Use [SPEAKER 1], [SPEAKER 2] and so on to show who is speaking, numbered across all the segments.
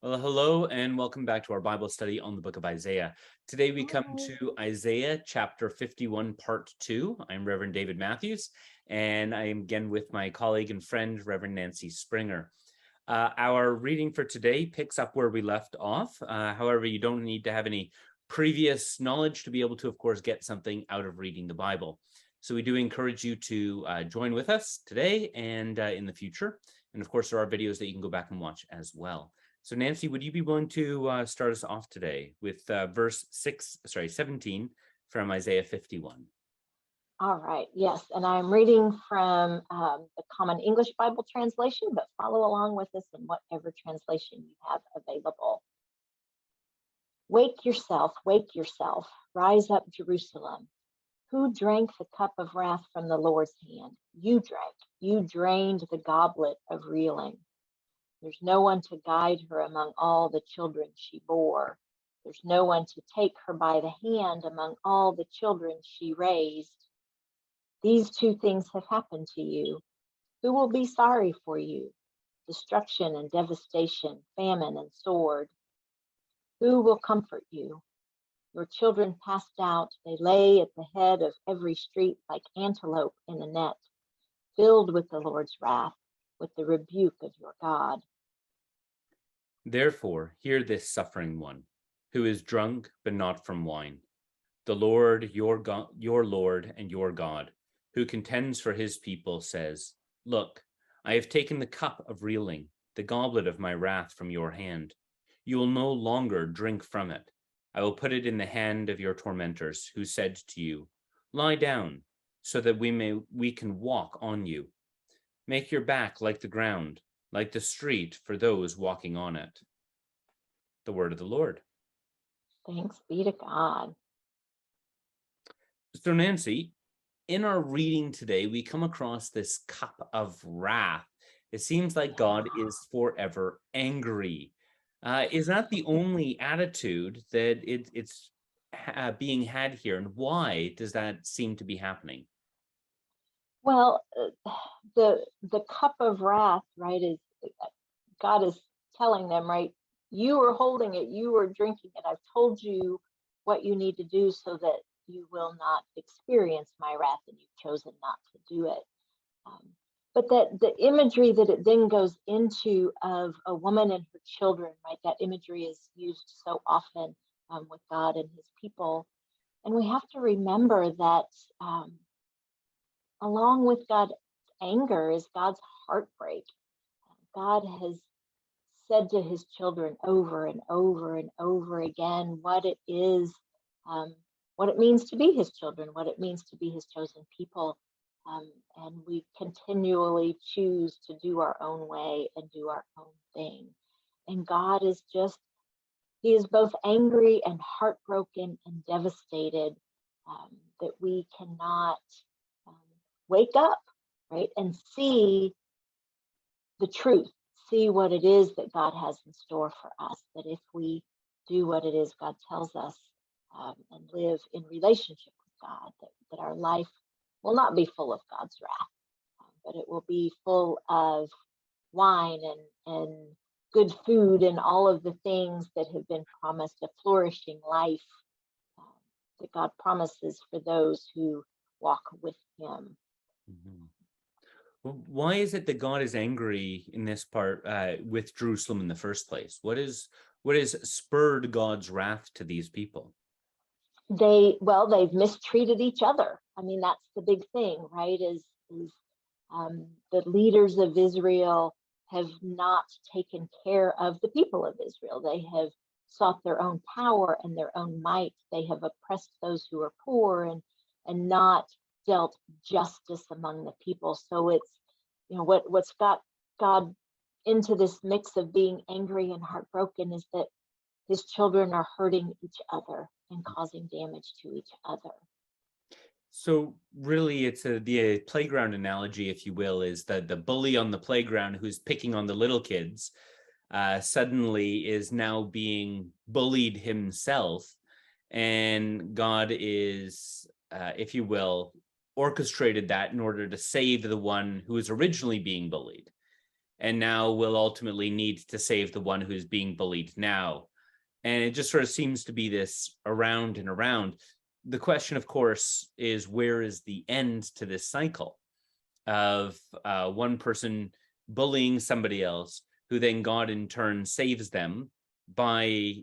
[SPEAKER 1] Well, hello and welcome back to our Bible study on the book of Isaiah. Today we come
[SPEAKER 2] Hi.
[SPEAKER 1] to Isaiah chapter 51, part 2. I'm Reverend David Matthews, and I am again with my colleague and friend, Reverend Nancy Springer. Our reading for today picks up where we left off. However, you don't need to have any previous knowledge to be able to, of course, get something out of reading the Bible. So we do encourage you to join with us today and in the future. And of course, there are videos that you can go back and watch as well. So Nancy, would you be willing to start us off today with verse 17 from Isaiah 51?
[SPEAKER 2] All right. Yes. And I'm reading from the Common English Bible translation, but follow along with us in whatever translation you have available. Wake yourself, rise up, Jerusalem. Who drank the cup of wrath from the Lord's hand? You drained the goblet of reeling. There's no one to guide her among all the children she bore. There's no one to take her by the hand among all the children she raised. These two things have happened to you. Who will be sorry for you? Destruction and devastation, famine and sword. Who will comfort you? Your children passed out. They lay at the head of every street like antelope in a net, filled with the Lord's wrath, with the rebuke of your God.
[SPEAKER 1] Therefore, hear this suffering one, who is drunk, but not from wine. The Lord, your Lord and your God, who contends for his people, says, Look, I have taken the cup of reeling, the goblet of my wrath from your hand. You will no longer drink from it. I will put it in the hand of your tormentors, who said to you, Lie down, so that we can walk on you. Make your back like the ground, like the street for those walking on it. The word of the Lord.
[SPEAKER 2] Thanks be to God.
[SPEAKER 1] So, Nancy, in our reading today, we come across this cup of wrath. It seems like God is forever angry. Is that the only attitude that it's being had here? And why does that seem to be happening?
[SPEAKER 2] Well, the cup of wrath, right, is God is telling them, right, you are holding it, you are drinking it. I've told you what you need to do so that you will not experience my wrath, and you've chosen not to do it. Um, but that the imagery that it then goes into of a woman and her children, right, that imagery is used so often with God and his people. And we have to remember that along with God's anger is God's heartbreak. God has said to his children over and over and over again what it is, what it means to be his children, what it means to be his chosen people. And we continually choose to do our own way and do our own thing. And God is just, he is both angry and heartbroken and devastated that we cannot um, wake up, right, and see the truth, see what it is that God has in store for us, that if we do what it is God tells us and live in relationship with God, that our life will not be full of God's wrath, but it will be full of wine and good food and all of the things that have been promised, a flourishing life um, that God promises for those who walk with him.
[SPEAKER 1] Mhm. Well, why is it that God is angry in this part with Jerusalem in the first place? What has spurred God's wrath to these people?
[SPEAKER 2] They've mistreated each other. I mean, that's the big thing, right? Is the leaders of Israel have not taken care of the people of Israel. They have sought their own power and their own might. They have oppressed those who are poor and not dealt justice among the people. So it's, you know, what's got God into this mix of being angry and heartbroken is that his children are hurting each other and causing damage to each other.
[SPEAKER 1] So really, it's the playground analogy, if you will, is that the bully on the playground who's picking on the little kids suddenly is now being bullied himself, and God is, if you will, orchestrated that in order to save the one who was originally being bullied. and now will ultimately need to save the one who's being bullied now. And it just sort of seems to be this around and around. The question, of course, is where is the end to this cycle of one person bullying somebody else, who then God in turn saves them by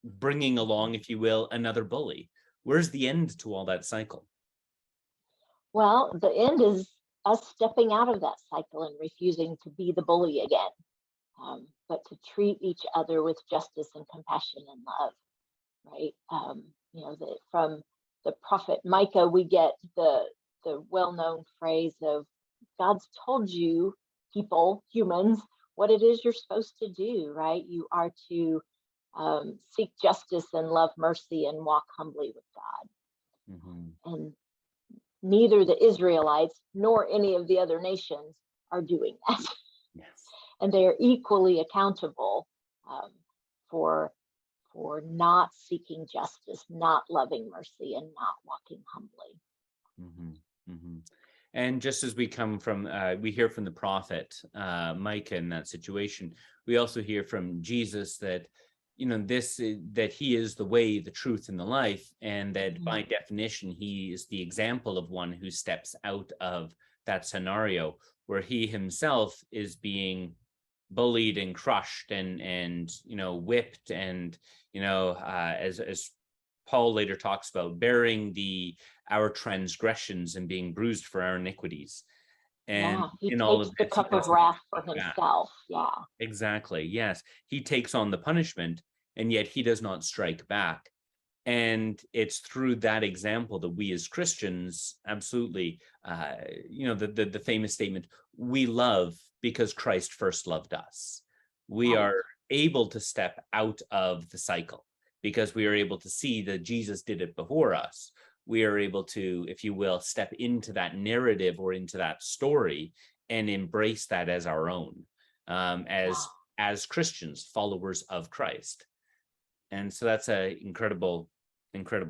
[SPEAKER 1] bringing along, if you will, another bully? Where's the end to all that cycle?
[SPEAKER 2] Well, the end is us stepping out of that cycle and refusing to be the bully again, but to treat each other with justice and compassion and love, right? From the prophet Micah, we get the well-known phrase of, God's told you, people, humans, what it is you're supposed to do, right? You are to seek justice and love mercy and walk humbly with God. And neither the Israelites nor any of the other nations are doing that.
[SPEAKER 1] Yes.
[SPEAKER 2] And they are equally accountable for not seeking justice, not loving mercy, and not walking humbly.
[SPEAKER 1] And just as we come from, we hear from the prophet Micah in that situation, we also hear from Jesus that, that he is the way, the truth, and the life, and that by definition, he is the example of one who steps out of that scenario where he himself is being bullied and crushed and whipped, and as Paul later talks about, bearing our transgressions and being bruised for our iniquities. And
[SPEAKER 2] he
[SPEAKER 1] in
[SPEAKER 2] takes
[SPEAKER 1] all of
[SPEAKER 2] the
[SPEAKER 1] this,
[SPEAKER 2] cup of wrath for himself. Yeah,
[SPEAKER 1] exactly. Yes, he takes on the punishment, and yet he does not strike back. And it's through that example that we as Christians, absolutely, the famous statement, we love because Christ first loved us. We
[SPEAKER 2] right.
[SPEAKER 1] are able to step out of the cycle because we are able to see that Jesus did it before us. We are able to, if you will, step into that narrative or into that story and embrace that as our own, as Christians, followers of Christ. And so that's an incredible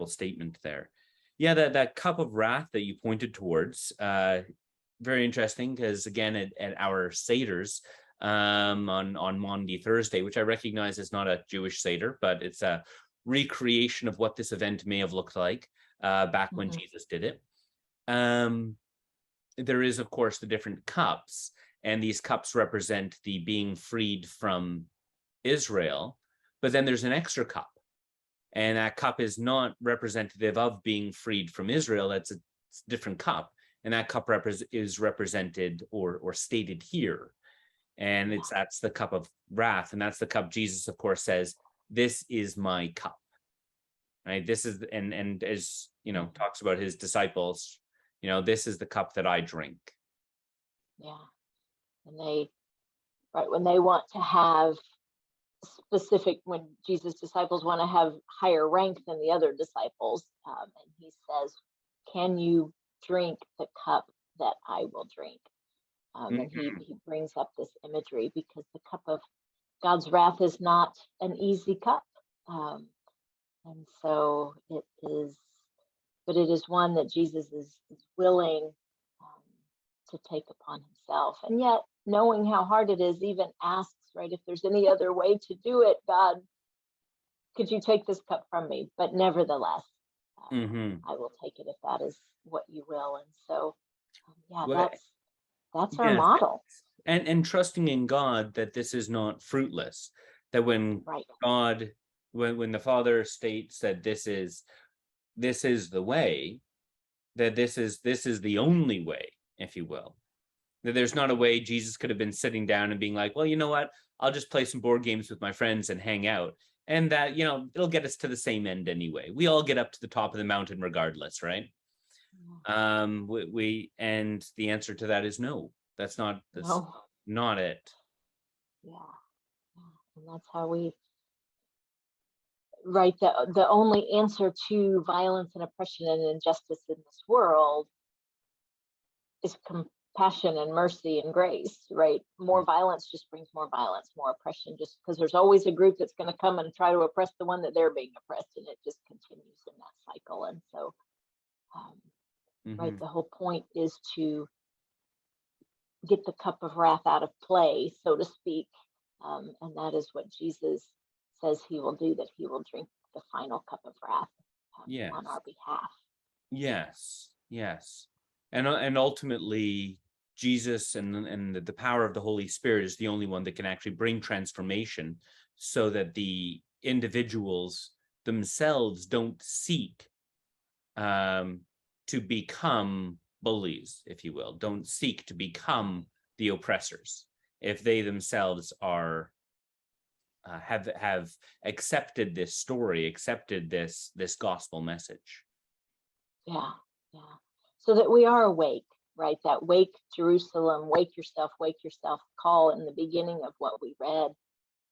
[SPEAKER 1] statement there. Yeah, that cup of wrath that you pointed towards, very interesting, because again, at our Seders on Maundy Thursday, which I recognize is not a Jewish Seder, but it's a recreation of what this event may have looked like back when Jesus did it. There is, of course, the different cups, and these cups represent the being freed from Israel, but then there's an extra cup. And that cup is not representative of being freed from Israel. That's a different cup. And that cup is represented or stated here. And that's the cup of wrath. And that's the cup Jesus, of course, says, this is my cup. Right? This is, and as, talks about his disciples, this is the cup that I drink.
[SPEAKER 2] Yeah. And when they want to have specific, when Jesus' disciples want to have higher rank than the other disciples, and he says, can you drink the cup that I will drink? And he brings up this imagery because the cup of God's wrath is not an easy cup. And so it is, but it is one that Jesus is willing to take upon himself. And yet, knowing how hard it is, even asks, right, if there's any other way to do it, God, could you take this cup from me? But nevertheless, I will take it if that is what you will. And so, that's our model.
[SPEAKER 1] And trusting in God that this is not fruitless, that when God, when the Father states that this is the way, that this is the only way, if you will. That there's not a way Jesus could have been sitting down and being like, well, you know what? I'll just play some board games with my friends and hang out. And that, it'll get us to the same end anyway. We all get up to the top of the mountain regardless, right? And the answer to that is no. That's not it.
[SPEAKER 2] Yeah. And that's how the only answer to violence and oppression and injustice in this world is compassion and mercy and grace, right? More violence just brings more violence, more oppression, just because there's always a group that's going to come and try to oppress the one that they're being oppressed, and it just continues in that cycle. And so, the whole point is to get the cup of wrath out of play, so to speak. And that is what Jesus says he will do, that he will drink the final cup of wrath on
[SPEAKER 1] Yes.
[SPEAKER 2] our behalf.
[SPEAKER 1] Yes. Yes. And ultimately, Jesus and the power of the Holy Spirit is the only one that can actually bring transformation, so that the individuals themselves don't seek to become bullies, if you will, don't seek to become the oppressors, if they themselves are have accepted this story, accepted this gospel message.
[SPEAKER 2] Yeah, yeah. So that we are awake, right? That wake Jerusalem, wake yourself call in the beginning of what we read,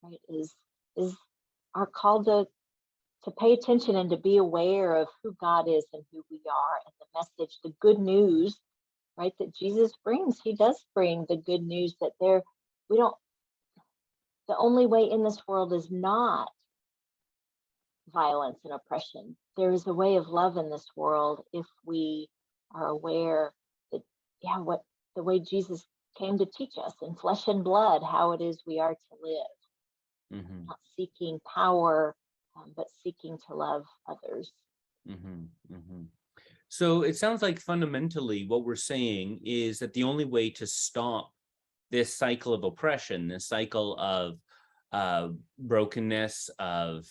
[SPEAKER 2] right? Is our call to pay attention and to be aware of who God is and who we are, and the message, the good news, right, that Jesus brings. He does bring the good news that we don't, the only way in this world is not violence and oppression. There is a way of love in this world if we are aware that, yeah, what the way Jesus came to teach us in flesh and blood, how it is we are to live,
[SPEAKER 1] Mm-hmm.
[SPEAKER 2] not seeking power, but seeking to love others.
[SPEAKER 1] Mm-hmm. Mm-hmm. So it sounds like fundamentally what we're saying is that the only way to stop this cycle of oppression, this cycle of brokenness, of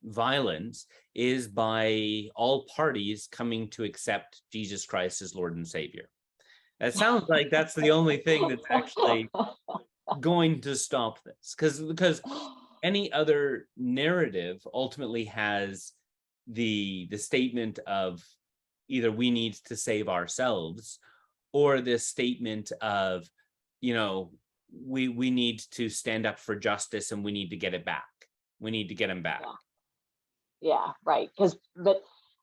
[SPEAKER 1] violence, is by all parties coming to accept Jesus Christ as Lord and Savior. It sounds like that's the only thing that's actually going to stop this, because any other narrative ultimately has the statement of either we need to save ourselves, or this statement of, we need to stand up for justice and we need to get it back. We need to get him back.
[SPEAKER 2] Yeah, yeah, right.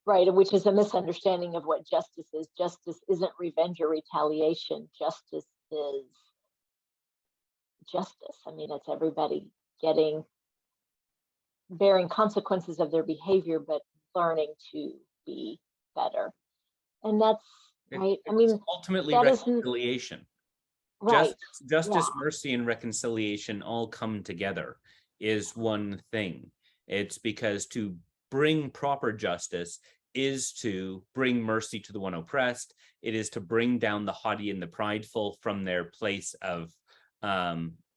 [SPEAKER 2] Right, which is a misunderstanding of what justice is. Justice isn't revenge or retaliation. Justice is justice. I mean, it's everybody bearing consequences of their behavior, but learning to be better. And that's right. I
[SPEAKER 1] It's
[SPEAKER 2] mean,
[SPEAKER 1] ultimately
[SPEAKER 2] that isn't
[SPEAKER 1] reconciliation.
[SPEAKER 2] right.
[SPEAKER 1] Justice,
[SPEAKER 2] Yeah,
[SPEAKER 1] mercy, and reconciliation all come together is one thing. It's because to bring proper justice is to bring mercy to the one oppressed. It is to bring down the haughty and the prideful from their place of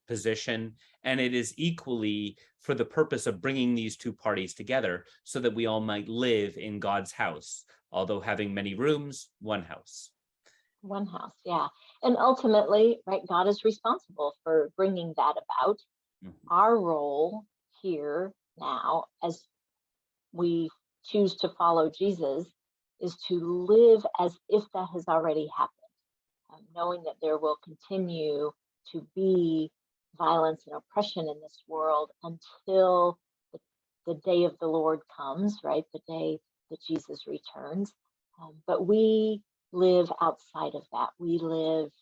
[SPEAKER 1] position. And it is equally for the purpose of bringing these two parties together so that we all might live in God's house, although having many rooms, one house.
[SPEAKER 2] one house. Yeah. And ultimately, right, God is responsible for bringing that about.
[SPEAKER 1] Mhm.
[SPEAKER 2] Our role here now, as we choose to follow Jesus, is to live as if that has already happened, knowing that there will continue to be violence and oppression in this world until the day of the Lord comes, right? The day that Jesus returns. But we live outside of that. We live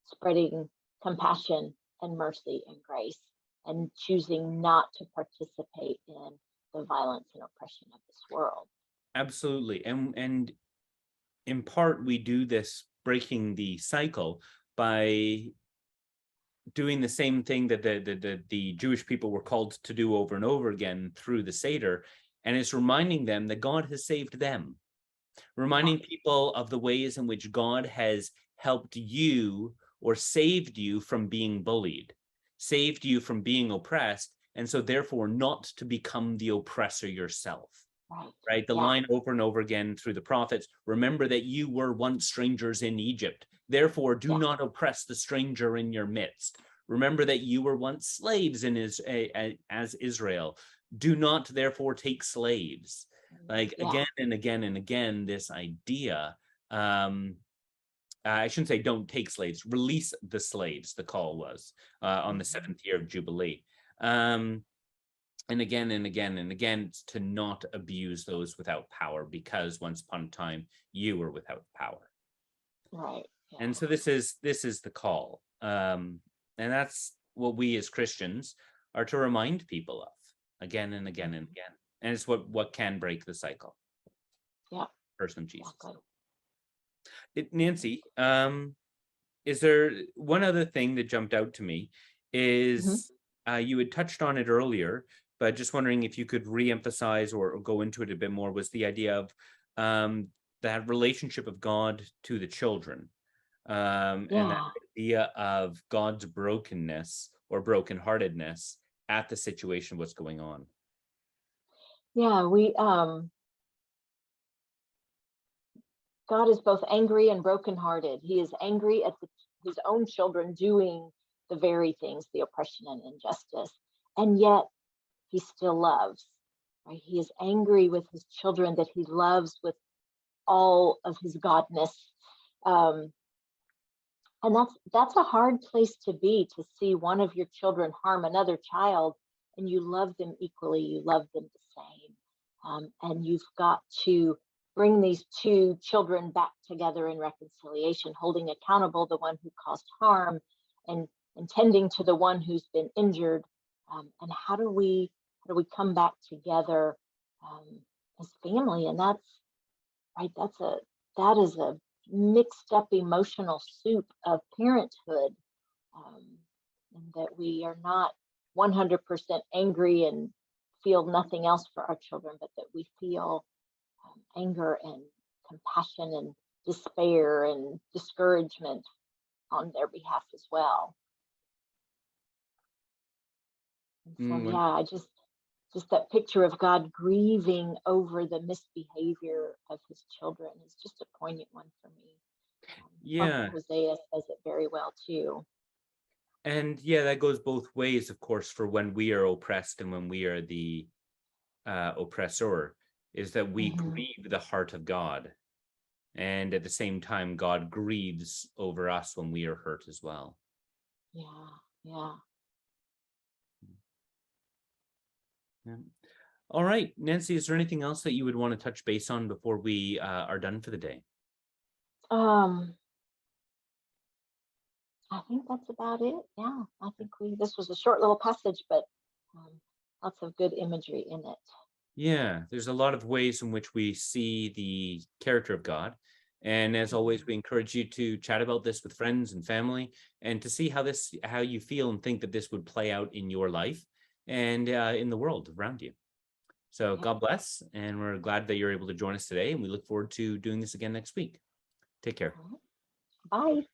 [SPEAKER 2] spreading compassion and mercy and grace, and choosing not to participate in the violence and oppression of this world.
[SPEAKER 1] Absolutely. And in part, we do this breaking the cycle by doing the same thing that the Jewish people were called to do over and over again through the Seder. And it's reminding them that God has saved them, reminding people of the ways in which God has helped you or saved you from being bullied, saved you from being oppressed, and so therefore not to become the oppressor yourself. Right? The line over and over again through the prophets: remember that you were once strangers in Egypt, therefore do not oppress the stranger in your midst. Remember that you were once slaves as Israel, do not therefore take slaves. Like again and again and again, this idea, I shouldn't say don't take slaves, release the slaves, the call was on the 7th year of Jubilee. And again and again and again, to not abuse those without power, because once upon a time you were without power.
[SPEAKER 2] Right. Yeah.
[SPEAKER 1] And so this is the call. And that's what we as Christians are to remind people of again and again and again. And it's what can break the cycle.
[SPEAKER 2] Yeah.
[SPEAKER 1] Person of Jesus.
[SPEAKER 2] Exactly.
[SPEAKER 1] Nancy, is there one other thing that jumped out to me
[SPEAKER 2] Mhm.
[SPEAKER 1] is you had touched on it earlier, but just wondering if you could reemphasize or go into it a bit more, was the idea of um, that relationship of God to the children, and that
[SPEAKER 2] Yeah.
[SPEAKER 1] idea of God's brokenness or brokenheartedness at the situation, what's going on.
[SPEAKER 2] Yeah, God is both angry and brokenhearted. He is angry at his own children doing the very things, the oppression and injustice, and yet he still loves. Right? He is angry with his children that he loves with all of his godness. Um, and that's a hard place to be, to see one of your children harm another child and you love them equally, you love them the same. And you've got to bring these two children back together in reconciliation, holding accountable the one who caused harm and tending to the one who's been injured. And how do we come back together um, as family? And that's right. That is a mixed up emotional soup of parenthood, um, and that we are not 100% angry and feel nothing else for our children, but that we feel anger and compassion and despair and discouragement on their behalf as well. And so,
[SPEAKER 1] Mm,
[SPEAKER 2] yeah, I just that picture of God grieving over the misbehavior of his children is just a poignant one for me. Prophet
[SPEAKER 1] yeah.
[SPEAKER 2] Hosea says it very well too.
[SPEAKER 1] And yeah, that goes both ways, of course, for when we are oppressed and when we are the oppressor, is that we
[SPEAKER 2] Hmm.
[SPEAKER 1] grieve the heart of God. And at the same time, God grieves over us when we are hurt as well.
[SPEAKER 2] Yeah, yeah.
[SPEAKER 1] Yeah. All right, Nancy, is there anything else that you would want to touch base on before we are done for the day?
[SPEAKER 2] Um, I think that's about it. Yeah, I think we this was a short little passage, but um, lots of good imagery in it.
[SPEAKER 1] Yeah, there's a lot of ways in which we see the character of God. And as always, we
[SPEAKER 2] Hmm.
[SPEAKER 1] encourage you to chat about this with friends and family and to see how you feel and think that this would play out in your life and in the world around you. So
[SPEAKER 2] Yep.
[SPEAKER 1] God bless. And we're glad that you're able to join us today. And we look forward to doing this again next week. Take care.
[SPEAKER 2] All right. Bye.